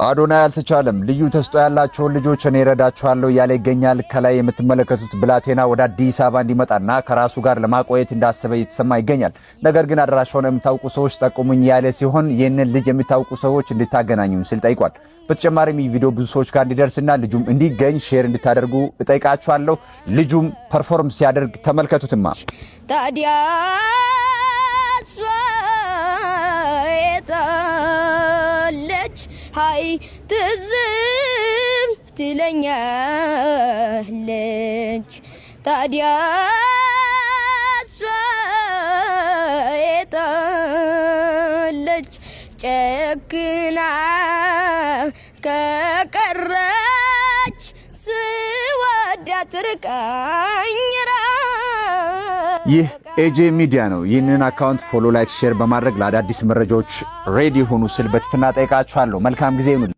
አዶናይ አልተቻለም ልዩ ተስጦ ያላቸው ልጆች እኔ ረዳቸዋለሁ ያለ ይገኛል። ከላይ የምትመለከቱት ብላቴና ወደ አዲስ አበባ እንዲመጣና ከራሱ ጋር ለማቆየት እንዳሰበ እየተሰማ ይገኛል። ነገር ግን አድራሻውን የምታውቁ ሰዎች ጠቁሙኝ ያለ ሲሆን ይህንን ልጅ የምታውቁ ሰዎች እንድታገናኙን ሲል ጠይቋል። በተጨማሪም ይህ ቪዲዮ ብዙ ሰዎች ጋር እንዲደርስና ልጁም እንዲገኝ ሼር እንድታደርጉ እጠይቃችኋለሁ። ልጁም ፐርፎርም ሲያደርግ ተመልከቱትማ። ታዲያ ሃይ ትዝም ትለኛለች ታዲያ የታለች ጨክና ከቀረች ስወዳት ርቃኝ ይህ ኤጄ ሚዲያ ነው። ይህንን አካውንት ፎሎ፣ ላይክ፣ ሼር በማድረግ ለአዳዲስ መረጃዎች ሬዲ ሆኑ ስል በትህትና ጠይቃችኋለሁ። መልካም ጊዜ ይሁን።